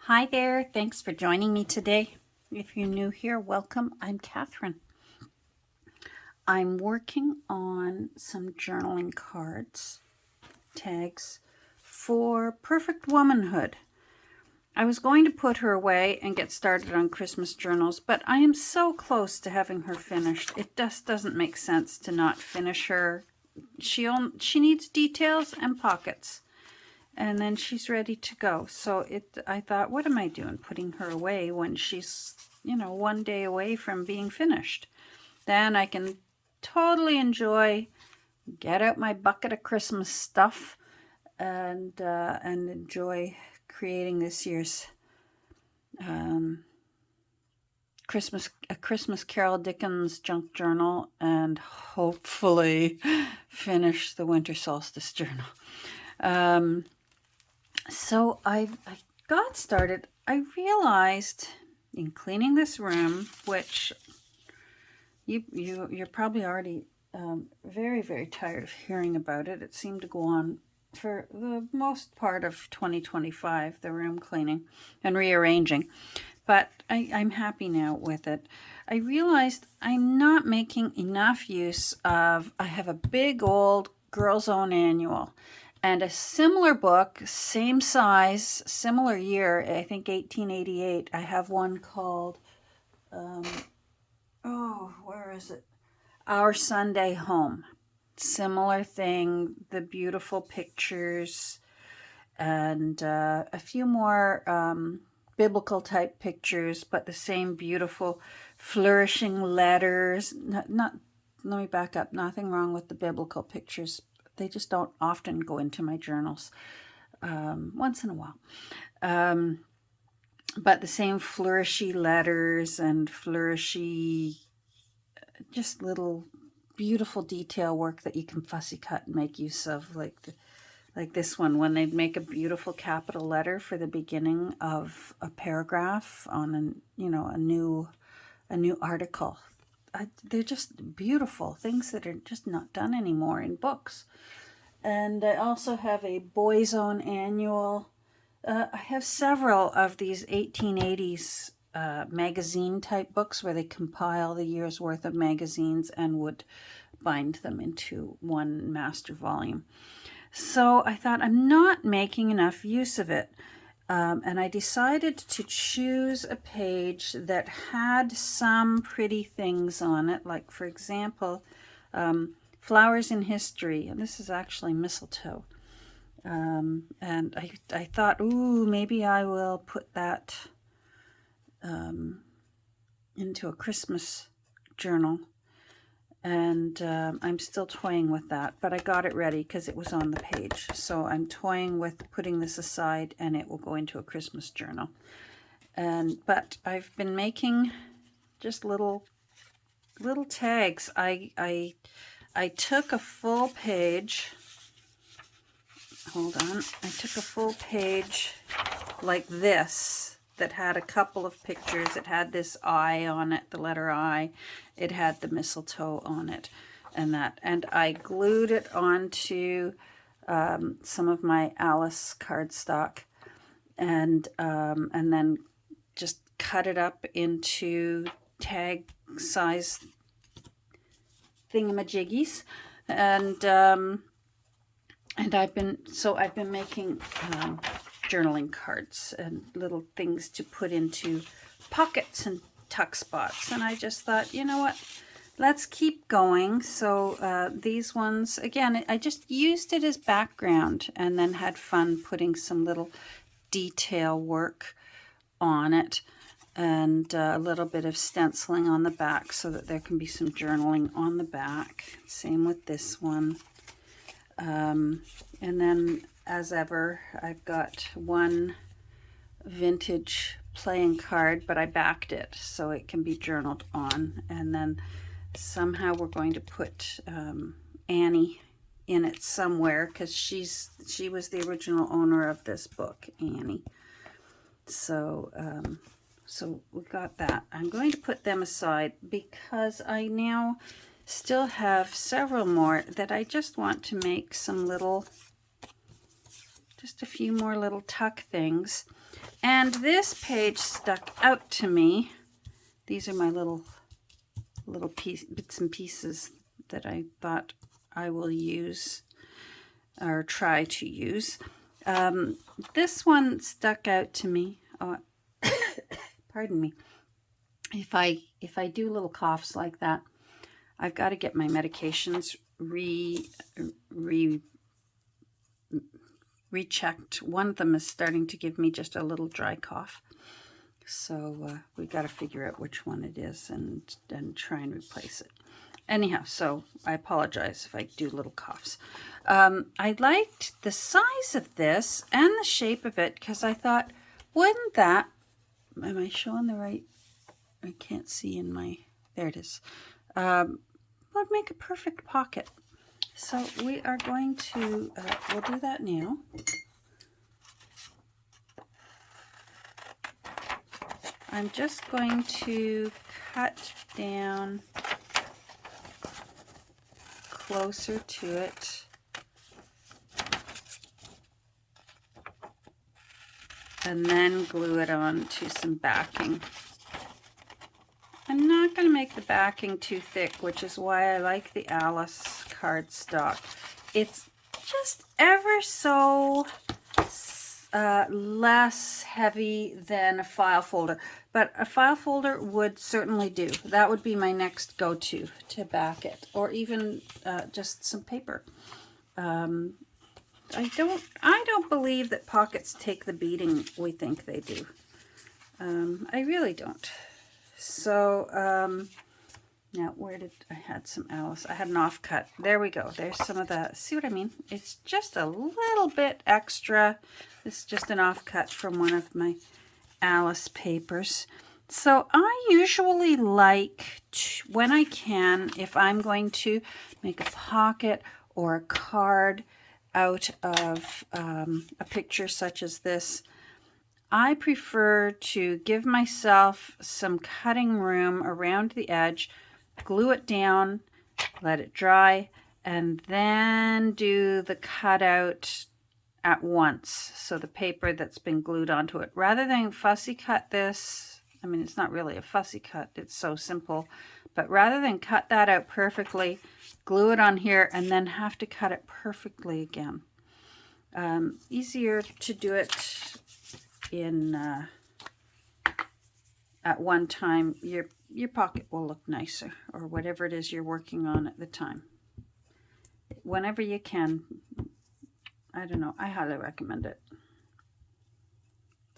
Hi there, thanks for joining me today. If you're new here, welcome. I'm Catherine. I'm working on some journaling cards, tags, for Perfect Womanhood. I was going to put her away and get started on Christmas journals, but I am so close to having her finished. It just doesn't make sense to not finish her. She needs details and pockets. And then she's ready to go. So I thought, what am I doing putting her away when she's, one day away from being finished? Then I can totally get out my bucket of Christmas stuff and enjoy creating this year's Christmas Carol Dickens junk journal, and hopefully finish the winter solstice journal. So I got started. I realized in cleaning this room, which you're probably already very, very tired of hearing about it. It seemed to go on for the most part of 2025, the room cleaning and rearranging. But I'm happy now with it. I realized I'm not making enough use of, I have a big old Girls' Own annual. And a similar book, same size, similar year, I think 1888. I have one called, where is it? Our Sunday Home. Similar thing, the beautiful pictures and a few more biblical type pictures, but the same beautiful flourishing letters. Let me back up. Nothing wrong with the biblical pictures. They just don't often go into my journals, once in a while. But the same flourishy letters and flourishy, just little beautiful detail work that you can fussy cut and make use of, like this one, when they'd make a beautiful capital letter for the beginning of a paragraph on a new article. They're just beautiful things that are just not done anymore in books. And I also have a Boys' Own annual. I have several of these 1880s magazine type books where they compile the year's worth of magazines and would bind them into one master volume. So I thought, I'm not making enough use of it. And I decided to choose a page that had some pretty things on it, like, for example, flowers in history. And this is actually mistletoe. And I thought, maybe I will put that into a Christmas journal. And I'm still toying with that, but I got it ready because it was on the page. So I'm toying with putting this aside, and it will go into a Christmas journal. But I've been making just little tags. I took a full page. Hold on. I took a full page like this that had a couple of pictures. It had this I on it, the letter I. It had the mistletoe on it and that. And I glued it onto some of my Alice cardstock and then just cut it up into tag size thingamajiggies. And I've been making journaling cards and little things to put into pockets and tuck spots. And I just thought, you know what, let's keep going. So these ones, again, I just used it as background and then had fun putting some little detail work on it and a little bit of stenciling on the back so that there can be some journaling on the back. Same with this one. And then, as ever, I've got one vintage playing card, but I backed it so it can be journaled on. And then somehow we're going to put Annie in it somewhere because she was the original owner of this book, Annie. So we got that. I'm going to put them aside because I now still have several more that I just want to make some little just a few more little tuck things. And this page stuck out to me. These are my little bits and pieces that I thought I will use or try to use. This one stuck out to me. Oh, pardon me. If I do little coughs like that, I've got to get my medications rechecked. One of them is starting to give me just a little dry cough. So we got to figure out which one it is and try and replace it. Anyhow, so I apologize if I do little coughs. I liked the size of this and the shape of it because I thought, wouldn't that, am I showing the right, I can't see in my, there it is, would make a perfect pocket. So we are going to, we'll do that now. I'm just going to cut down closer to it. And then glue it on to some backing. I'm not going to make the backing too thick, which is why I like the Alice cardstock. It's just ever so less heavy than a file folder, but a file folder would certainly do. That would be my next go-to to back it, or even just some paper. I don't believe that pockets take the beating we think they do. I really don't. So now where did I had some Alice? I had an offcut. There we go. There's some of the, see what I mean? It's just a little bit extra. This is just an offcut from one of my Alice papers. So I usually like to, when I can, if I'm going to make a pocket or a card out of a picture such as this, I prefer to give myself some cutting room around the edge, glue it down, let it dry, and then do the cutout at once. So the paper that's been glued onto it, rather than fussy cut this, I mean, it's not really a fussy cut, it's so simple, but rather than cut that out perfectly, glue it on here and then have to cut it perfectly again. Easier to do it in at one time. Your pocket will look nicer, or whatever it is you're working on at the time. Whenever you can, I don't know, I highly recommend it.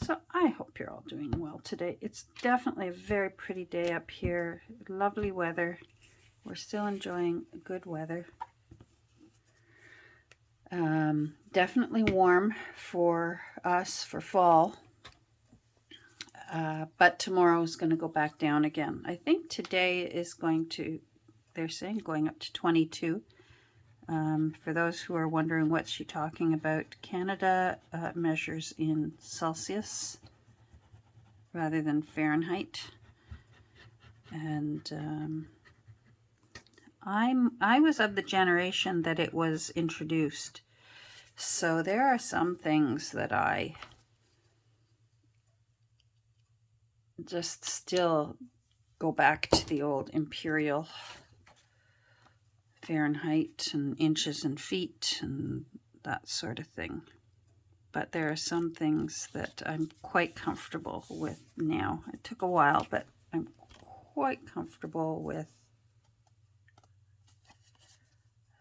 So I hope you're all doing well today. It's definitely a very pretty day up here. Lovely weather. We're still enjoying good weather. Definitely warm for us for fall. But tomorrow is going to go back down again. I think today is going to, they're saying going up to 22. For those who are wondering what's she talking about, Canada measures in Celsius rather than Fahrenheit. And I was of the generation that it was introduced. So there are some things that I just still go back to the old imperial Fahrenheit and inches and feet and that sort of thing. But there are some things that I'm quite comfortable with now. It took a while, but I'm quite comfortable with.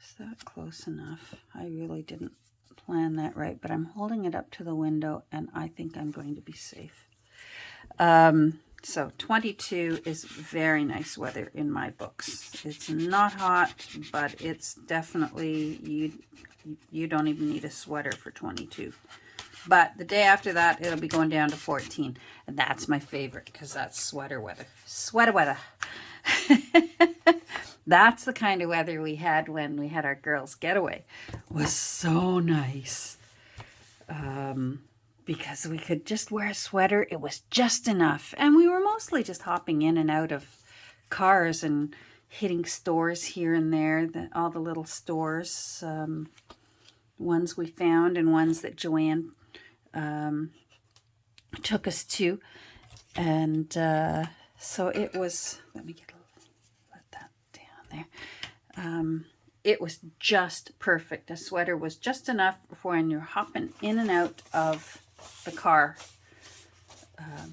Is that close enough? I really didn't plan that right, but I'm holding it up to the window and I think I'm going to be safe. So 22 is very nice weather in my books. It's not hot, but it's definitely, you don't even need a sweater for 22. But the day after that, it'll be going down to 14. And that's my favorite because that's sweater weather. Sweater weather. That's the kind of weather we had when we had our girls' getaway. It was so nice. Because we could just wear a sweater. It was just enough. And we were mostly just hopping in and out of cars and hitting stores here and there, all the little stores. ones we found and ones that Joanne took us to. And so it was, let that down there. It was just perfect. A sweater was just enough for when you're hopping in and out of the car.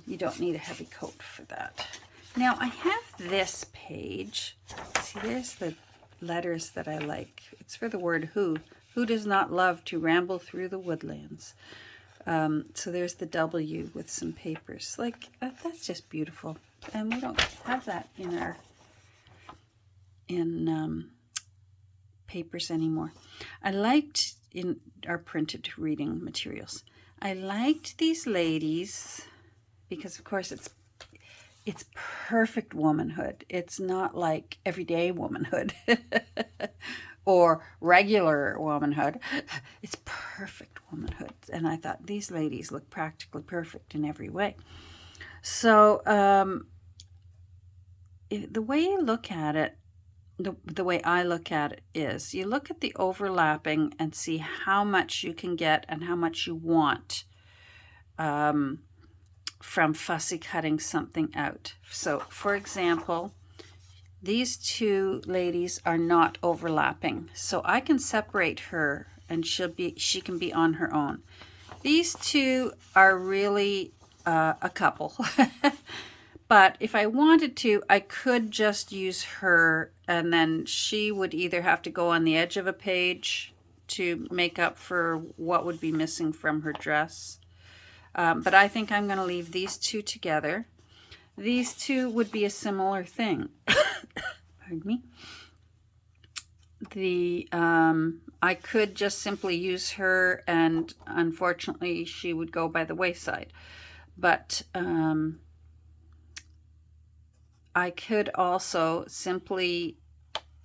You don't need a heavy coat for that. Now I have this page. See, there's the letters that I like. It's for the word who. Who does not love to ramble through the woodlands? So there's the W with some papers. Like, that's just beautiful. And we don't have that in our papers anymore. I liked in our printed reading materials. I liked these ladies because, of course, it's perfect womanhood. It's not like everyday womanhood or regular womanhood. It's perfect womanhood. And I thought these ladies look practically perfect in every way. So the way you look at it, the way I look at it is you look at the overlapping and see how much you can get and how much you want from fussy cutting something out. So, for example, these two ladies are not overlapping, so I can separate her and she can be on her own. These two are really a couple. But if I wanted to, I could just use her, and then she would either have to go on the edge of a page to make up for what would be missing from her dress. But I think I'm going to leave these two together. These two would be a similar thing. Pardon me. I could just simply use her, and unfortunately she would go by the wayside. But I could also simply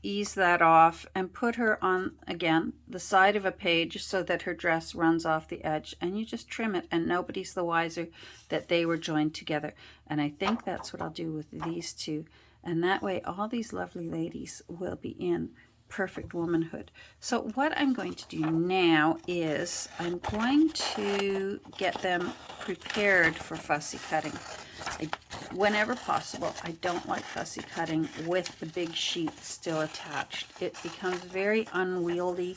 ease that off and put her on, again, the side of a page so that her dress runs off the edge, and you just trim it and nobody's the wiser that they were joined together. And I think that's what I'll do with these two. And that way all these lovely ladies will be in perfect womanhood. So what I'm going to do now is I'm going to get them prepared for fussy cutting. Whenever possible, I don't like fussy cutting with the big sheet still attached. It becomes very unwieldy.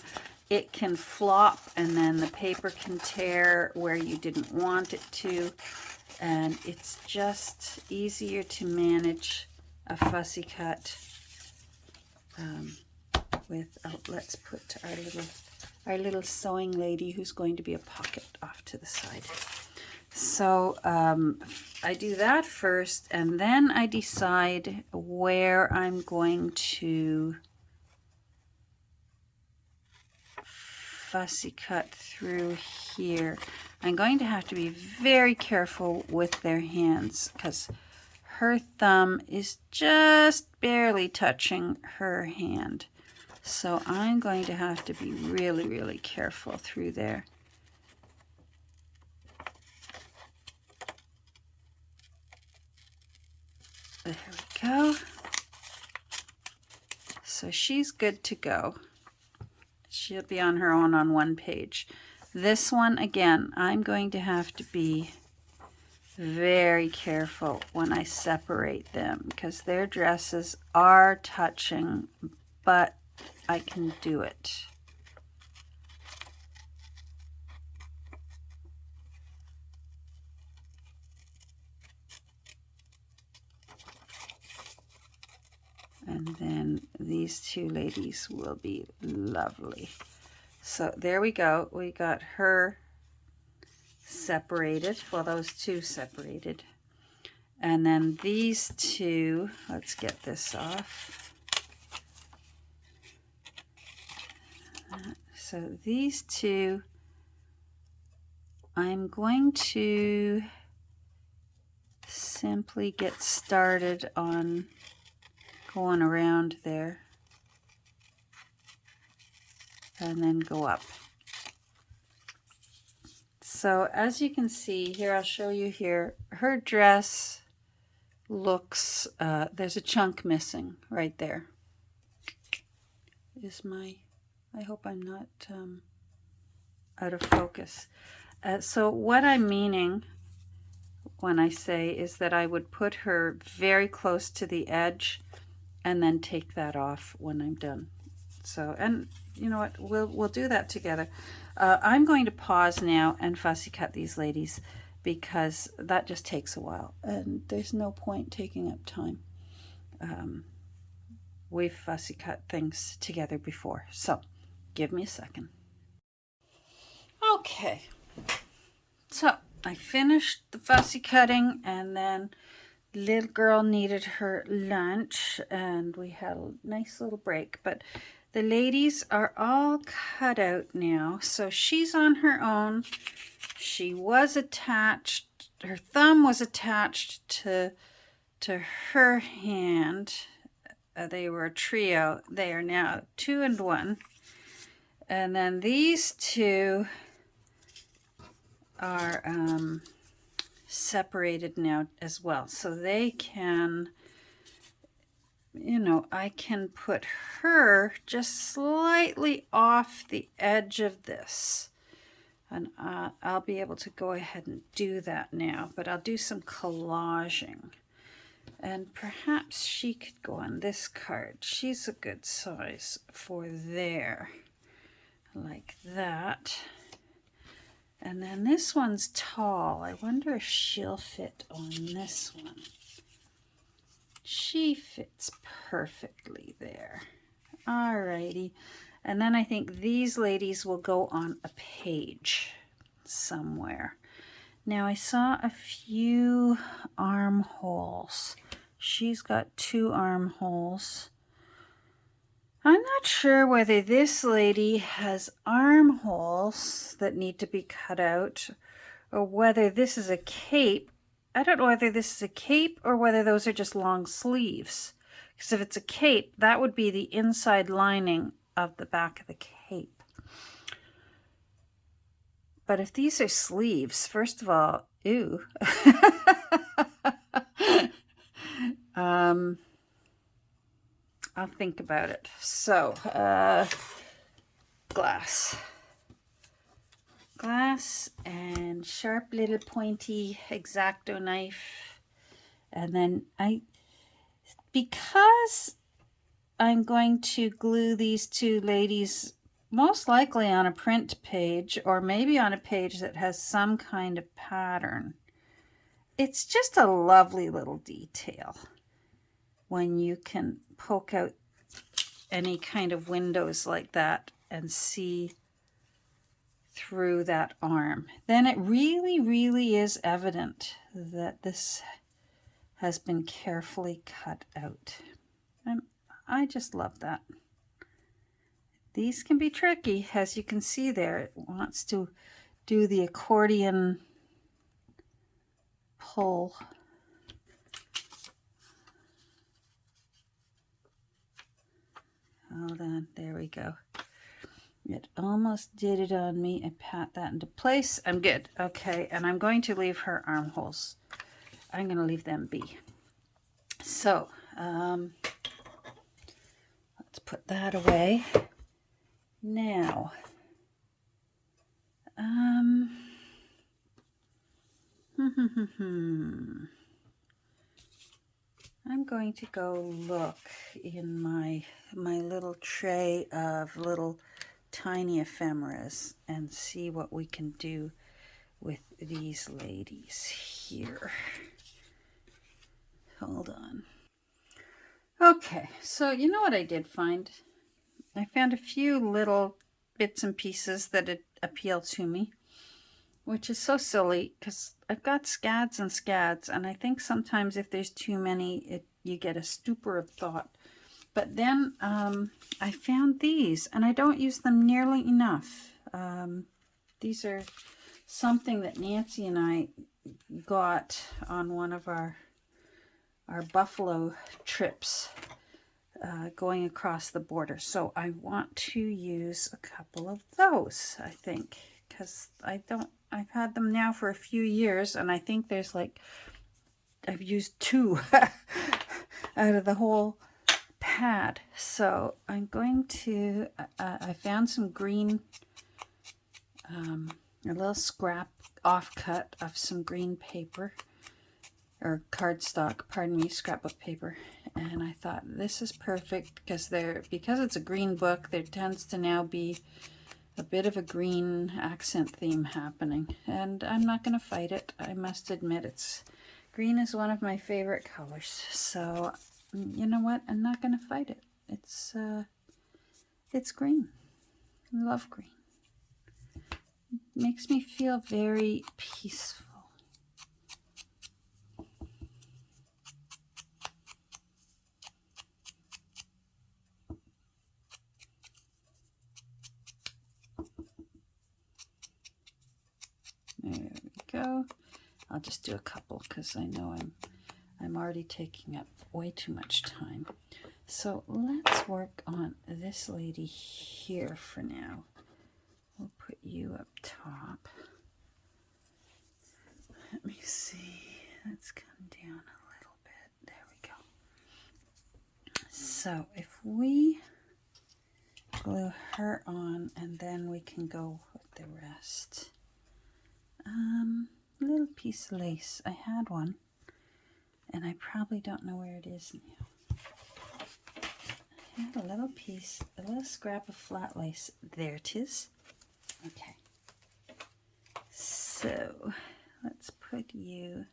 It can flop and then the paper can tear where you didn't want it to. And it's just easier to manage a fussy cut with, let's put our little sewing lady who's going to be a pocket off to the side. So I do that first, and then I decide where I'm going to fussy cut through here. I'm going to have to be very careful with their hands because her thumb is just barely touching her hand. So I'm going to have to be really, really careful through there. There we go. So she's good to go. She'll be on her own on one page. This one, again, I'm going to have to be very careful when I separate them because their dresses are touching, but I can do it. And then these two ladies will be lovely. So there we go. We got her separated. Well, those two separated. And then these two, let's get this off. So these two, I'm going to simply get started on going around there and then go up. So as you can see here, I'll show you here, her dress looks, there's a chunk missing right there. I hope I'm not out of focus. So what I'm meaning when I say is that I would put her very close to the edge and then take that off when I'm done. So, and you know what, we'll do that together. I'm going to pause now and fussy cut these ladies because that just takes a while and there's no point taking up time. We've fussy cut things together before, so give me a second. Okay, so I finished the fussy cutting, and then little girl needed her lunch and we had a nice little break, but the ladies are all cut out now. So she's on her own. She was attached, her thumb was attached to her hand. They were a trio. They are now 2 and 1. And then these two are separated now as well. So they can, you know, I can put her just slightly off the edge of this. And I'll be able to go ahead and do that now, but I'll do some collaging. And perhaps she could go on this card. She's a good size for there, like that. And then this one's tall. I wonder if she'll fit on this one. She fits perfectly there. Alrighty. And then I think these ladies will go on a page somewhere. Now I saw a few armholes. She's got 2 armholes. I'm not sure whether this lady has armholes that need to be cut out or whether this is a cape. I don't know whether this is a cape or whether those are just long sleeves. Because if it's a cape, that would be the inside lining of the back of the cape. But if these are sleeves, first of all, ew. I'll think about it. So, glass and sharp little pointy X-Acto knife. And then because I'm going to glue these 2 ladies most likely on a print page or maybe on a page that has some kind of pattern. It's just a lovely little detail when you can poke out any kind of windows like that and see through that arm. Then it really, really is evident that this has been carefully cut out. And I just love that. These can be tricky, as you can see there. It wants to do the accordion pull. Hold on, there we go. It almost did it on me. I pat that into place. I'm good. Okay, and I'm going to leave her armholes. I'm going to leave them be. So, let's put that away. Now, I'm going to go look in my little tray of little tiny ephemeras and see what we can do with these ladies here. Hold on. Okay, so you know what I did find? I found a few little bits and pieces that appeal to me, which is so silly because I've got scads and scads, and I think sometimes if there's too many, you get a stupor of thought. But then I found these, and I don't use them nearly enough. These are something that Nancy and I got on one of our buffalo trips going across the border. So I want to use a couple of those, I think, because I've had them now for a few years, and I think there's like, I've used 2 out of the whole pad. So I'm going to, I found some green a little scrap offcut of some green paper, or cardstock, pardon me, scrapbook paper. And I thought this is perfect because it's a green book, there tends to now be a bit of a green accent theme happening. And I'm not going to fight it. I must admit, green is one of my favorite colors. So, you know what? I'm not going to fight it. It's green. I love green. It makes me feel very peaceful. There we go. I'll just do a couple because I know I'm already taking up way too much time. So let's work on this lady here for now. We'll put you up top. Let me see. Let's come down a little bit. There we go. So if we glue her on, and then we can go with the rest. Little piece of lace. I had one, and I probably don't know where it is now. I had a little piece, a little scrap of flat lace. There it is. Okay. So let's make you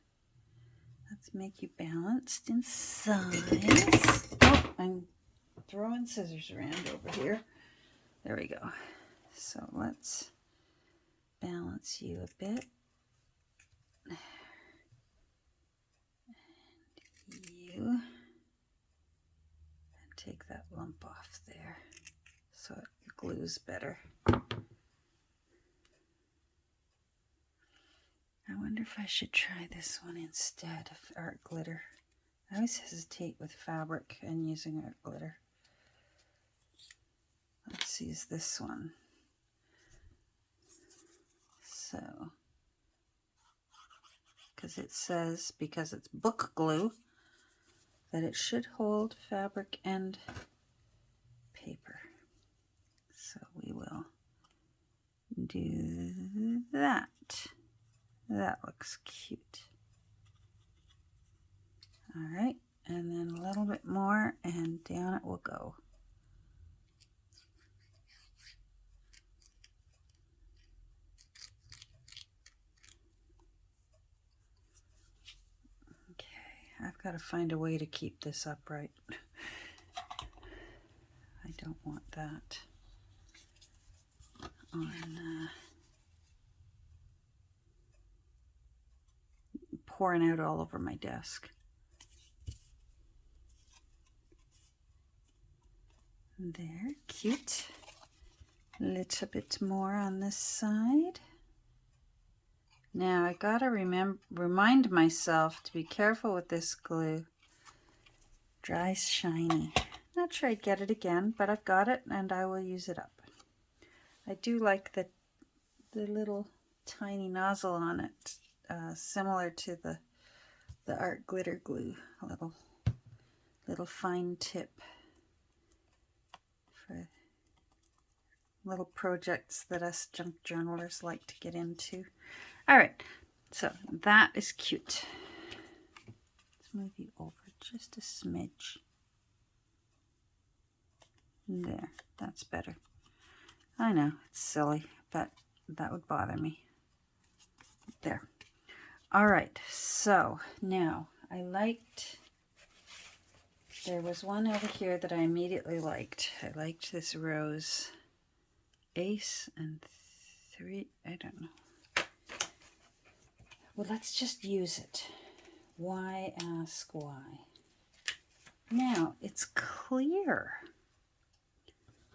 balanced in size. Oh, I'm throwing scissors around over here. There we go. So let's balance you a bit. And you. And take that lump off there so it glues better. I wonder if I should try this one instead of art glitter. I always hesitate with fabric and using art glitter. Let's use this one. So, because it says, because it's book glue, that it should hold fabric and paper. So we will do that. That looks cute. All right, and then a little bit more, and down it will go. Okay, I've got to find a way to keep this upright. I don't want that on pouring out all over my desk. There, cute. A little bit more on this side. Now I gotta remind myself to be careful with this glue. Dries shiny. Not sure I'd get it again, but I've got it and I will use it up. I do like the little tiny nozzle on it, similar to the art glitter glue. A little fine tip for little projects that us junk journalers like to get into. All right, so that is cute. Let's move you over just a smidge. There, that's better. I know, it's silly, but that would bother me. There. All right, so now there was one over here that I immediately liked. I liked this rose. Ace and 3, I don't know. Well, let's just use it. Why ask why? Now, it's clear.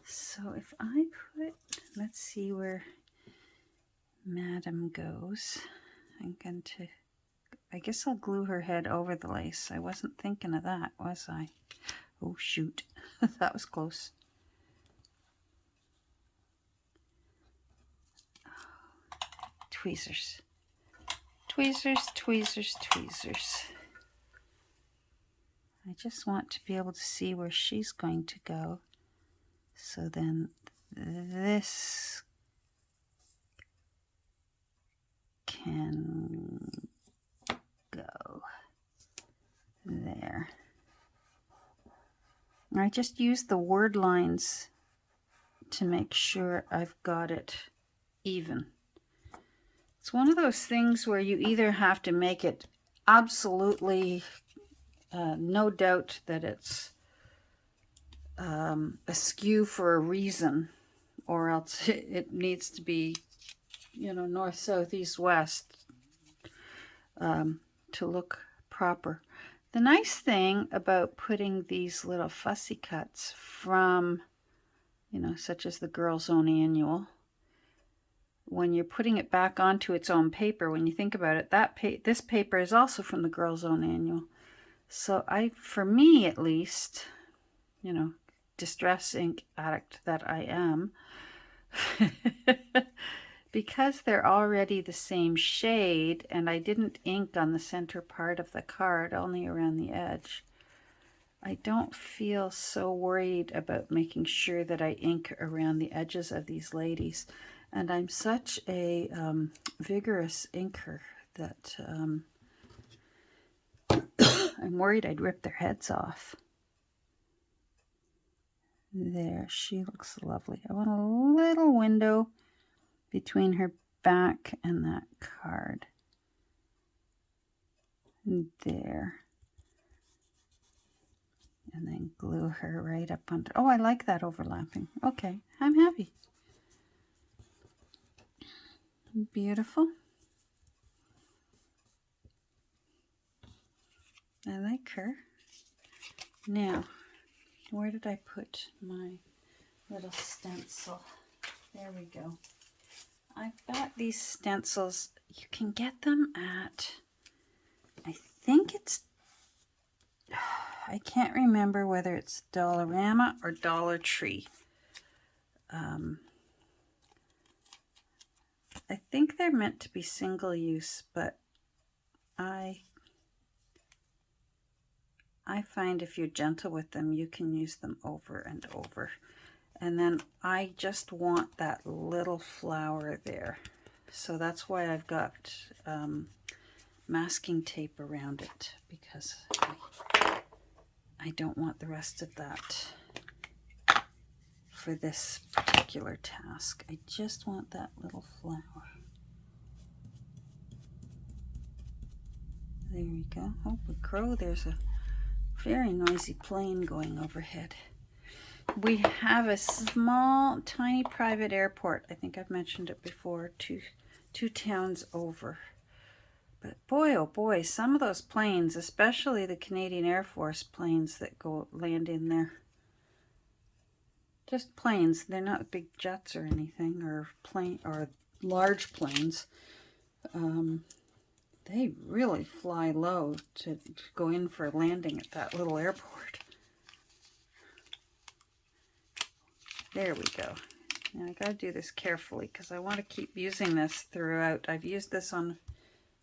So if I let's see where Madam goes. I guess I'll glue her head over the lace. I wasn't thinking of that, was I? Oh, shoot. That was close. Tweezers. Tweezers, tweezers, tweezers. I just want to be able to see where she's going to go. So then this can go there. I just use the word lines to make sure I've got it even. It's one of those things where you either have to make it absolutely no doubt that it's askew for a reason, or else it needs to be, you know, north, south, east, west to look proper. The nice thing about putting these little fussy cuts from, you know, such as the Girls' Own Annual, when you're putting it back onto its own paper, when you think about it, this paper is also from the Girls' Own Annual. So for me at least, you know, distress ink addict that I am, because they're already the same shade and I didn't ink on the center part of the card, only around the edge, I don't feel so worried about making sure that I ink around the edges of these ladies. And I'm such a vigorous inker that I'm worried I'd rip their heads off. There, she looks lovely. I want a little window between her back and that card. There. And then glue her right up under. Oh, I like that overlapping. Okay, I'm happy. Beautiful. I like her. Now, where did I put my little stencil? There we go. I've got these stencils. You can get them at, I think it's, I can't remember whether it's Dollarama or Dollar Tree. I think they're meant to be single use, but I find if you're gentle with them, you can use them over and over. And then I just want that little flower there. So that's why I've got masking tape around it, because I don't want the rest of that for this particular task. I just want that little flower. There we go. Oh, a crow. There's a very noisy plane going overhead. We have a small, tiny private airport. I think I've mentioned it before, two towns over. But boy, oh boy, some of those planes, especially the Canadian Air Force planes that land in there. Just planes. They're not big jets or anything, or large planes. They really fly low to go in for a landing at that little airport. There we go. Now I gotta do this carefully because I want to keep using this throughout. I've used this on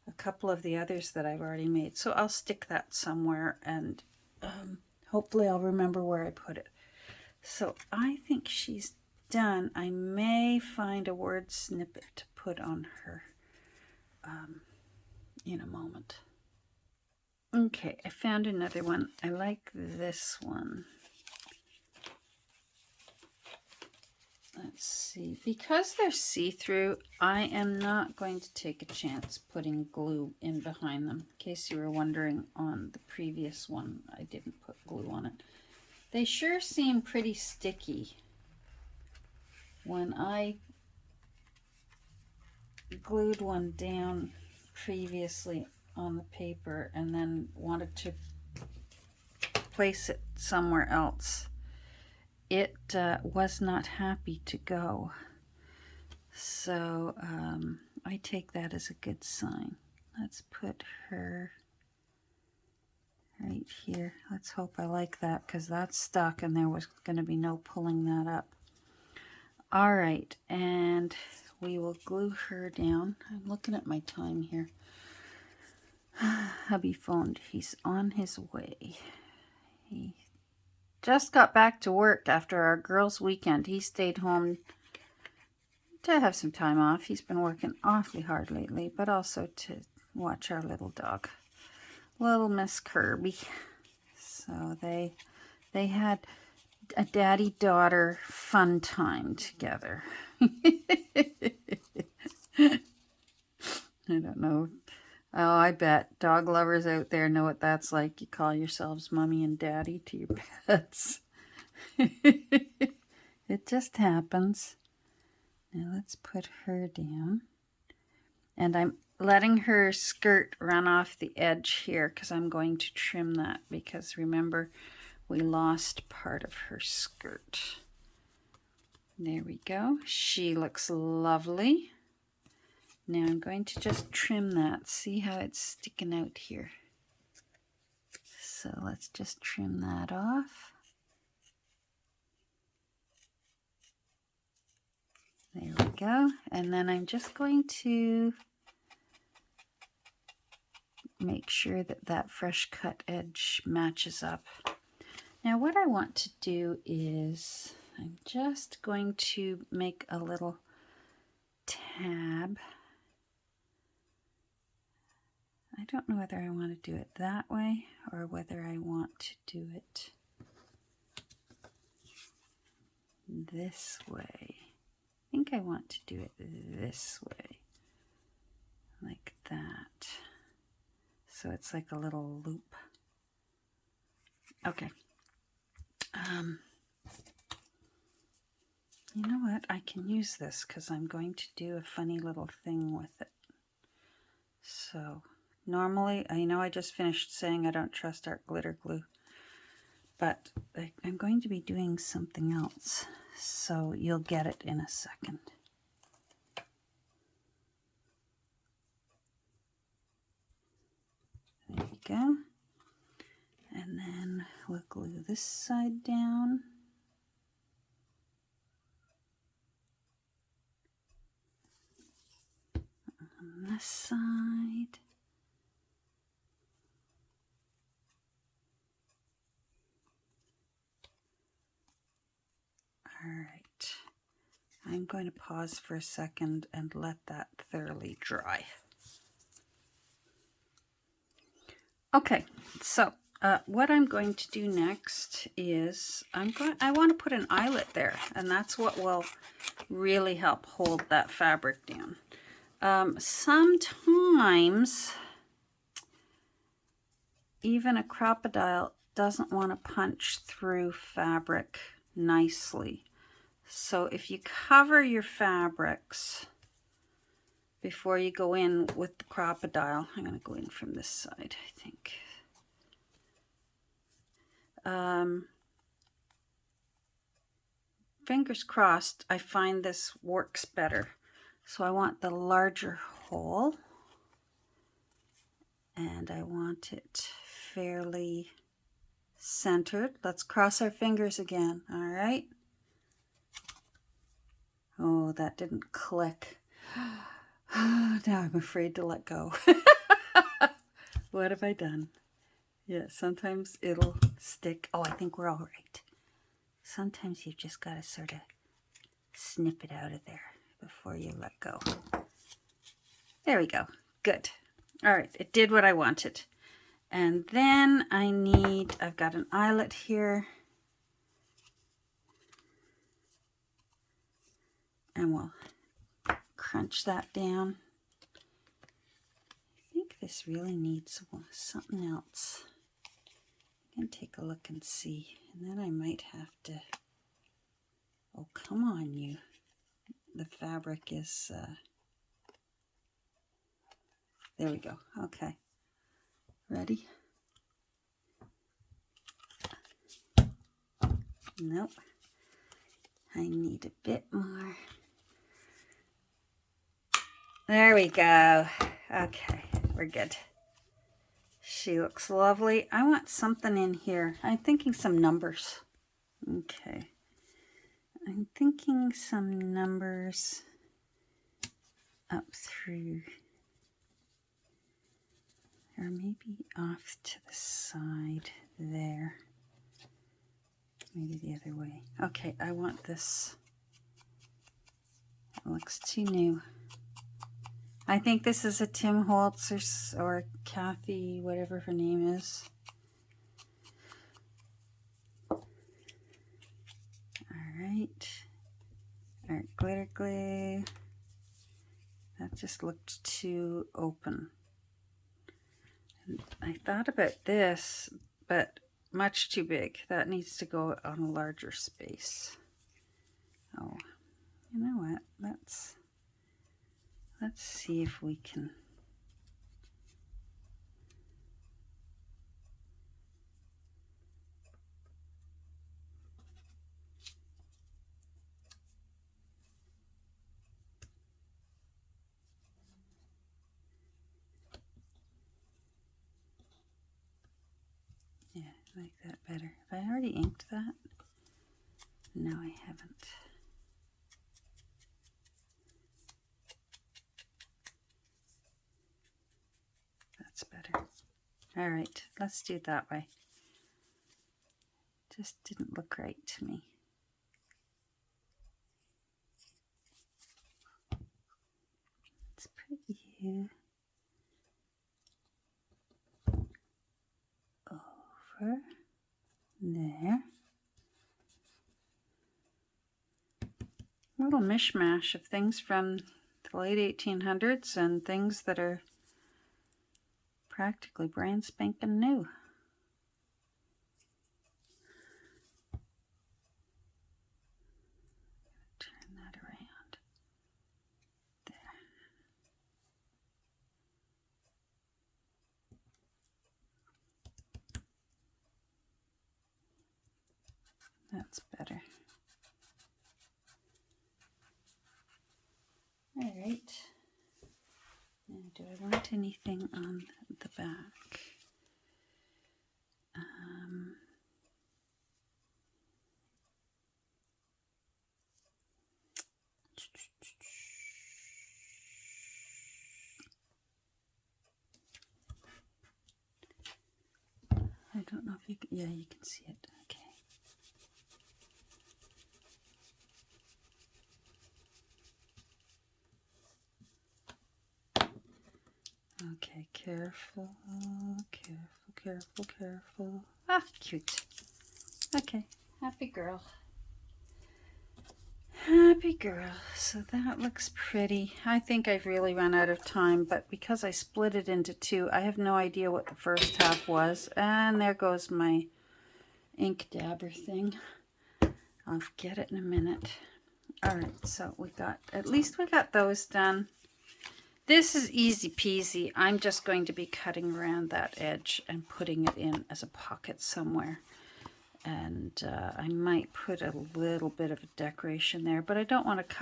a couple of the others that I've already made, so I'll stick that somewhere, and hopefully I'll remember where I put it. So I think she's done. I may find a word snippet to put on her in a moment. Okay, I found another one. I like this one. Let's see. Because they're see-through, I am not going to take a chance putting glue in behind them. In case you were wondering, on the previous one, I didn't put glue on it. They sure seem pretty sticky. When I glued one down previously on the paper and then wanted to place it somewhere else, it was not happy to go. So I take that as a good sign. Let's put her right here. Let's hope I like that, because that's stuck and there was going to be no pulling that up. All right, and we will glue her down. I'm looking at my time here. Hubby phoned. He's on his way. He just got back to work after our girls' weekend. He stayed home to have some time off. He's been working awfully hard lately, but also to watch our little dog, little Miss Kirby. So they had a daddy-daughter fun time together. I don't know. Oh, I bet dog lovers out there know what that's like. You call yourselves mommy and daddy to your pets. It just happens. Now let's put her down. And I'm letting her skirt run off the edge here because I'm going to trim that, because remember, we lost part of her skirt. There we go. She looks lovely. Now I'm going to just trim that. See how it's sticking out here? So let's just trim that off. There we go. And then I'm just going to make sure that that fresh cut edge matches up. Now what I want to do is I'm just going to make a little tab. I don't know whether I want to do it that way or whether I want to do it this way. I think I want to do it this way, like that. So it's like a little loop. Okay. You know what? I can use this because I'm going to do a funny little thing with it. So normally, I know I just finished saying I don't trust art glitter glue, but I'm going to be doing something else. So you'll get it in a second. There you go. And then we'll glue this side down. On this side. All right. I'm going to pause for a second and let that thoroughly dry. Okay, so what I'm going to do next is I want to put an eyelet there, and that's what will really help hold that fabric down. Sometimes even a crocodile doesn't want to punch through fabric nicely. So if you cover your fabrics before you go in with the crocodile, I'm going to go in from this side, I think. Fingers crossed, I find this works better. So I want the larger hole, and I want it fairly centered. Let's cross our fingers again, all right? Oh, that didn't click. Now I'm afraid to let go. What have I done? Yeah, sometimes it'll stick. Oh, I think we're all right. Sometimes you've just got to sort of snip it out of there before you let go. There we go. Good. All right, it did what I wanted. And then I've got an eyelet here. And we'll crunch that down. I think this really needs something else. I can take a look and see. And then I might have to... Oh, come on, you. The fabric is... There we go. Okay. Ready? Nope. I need a bit more. There we go. Okay, we're good. She looks lovely. I want something in here. I'm thinking some numbers. Okay. I'm thinking some numbers up through, or maybe off to the side there. Maybe the other way. Okay, I want this looks too new. I think this is a Tim Holtz or Kathy, whatever her name is. All right. Art glitter glue. That just looked too open. And I thought about this, but much too big. That needs to go on a larger space. Oh, you know what? Let's see if we can. Yeah, I like that better. Have I already inked that? No, I haven't. That's better. All right, let's do it that way. Just didn't look right to me. It's pretty. Over there. A little mishmash of things from the late 1800s and things that are practically brand spanking new. Turn that around. There. That's better. All right. Now, do I want anything on the back? I don't know if you can, yeah, you can see it. Okay. Okay, careful, careful, careful, careful. Ah, cute. Okay, happy girl. Happy girl. So that looks pretty. I think I've really run out of time, but because I split it into two, I have no idea what the first half was. And there goes my ink dabber thing. I'll get it in a minute. All right, so at least we got those done. This is easy peasy. I'm just going to be cutting around that edge and putting it in as a pocket somewhere. And I might put a little bit of a decoration there, but I don't want to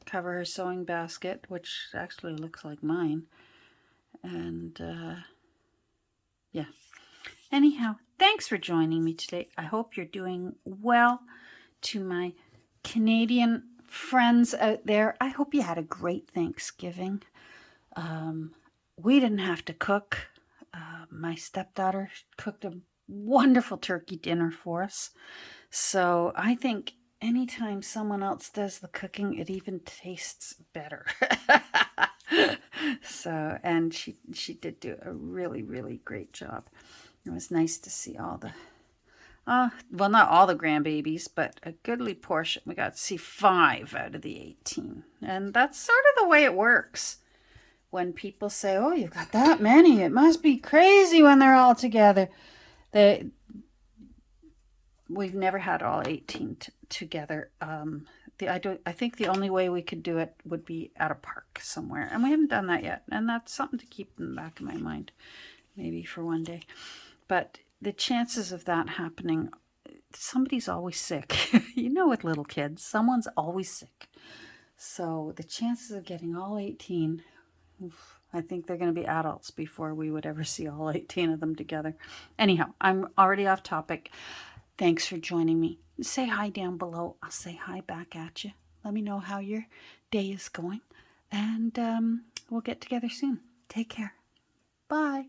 cover her sewing basket, which actually looks like mine. And yeah. Anyhow, thanks for joining me today. I hope you're doing well. To my Canadian friends out there, I hope you had a great Thanksgiving. We didn't have to cook. My stepdaughter cooked a wonderful turkey dinner for us. So I think anytime someone else does the cooking, it even tastes better. So, and she did do a really, really great job. It was nice to see all the, well, not all the grandbabies, but a goodly portion. We got to see 5 out of the 18. And that's sort of the way it works. When people say, oh, you've got that many, it must be crazy when they're all together. We've never had all 18 together. I think the only way we could do it would be at a park somewhere. And we haven't done that yet. And that's something to keep in the back of my mind, maybe for one day. But the chances of that happening, somebody's always sick. You know, with little kids, someone's always sick. So the chances of getting all 18... I think they're going to be adults before we would ever see all 18 of them together. Anyhow, I'm already off topic. Thanks for joining me. Say hi down below. I'll say hi back at you. Let me know how your day is going. And we'll get together soon. Take care. Bye.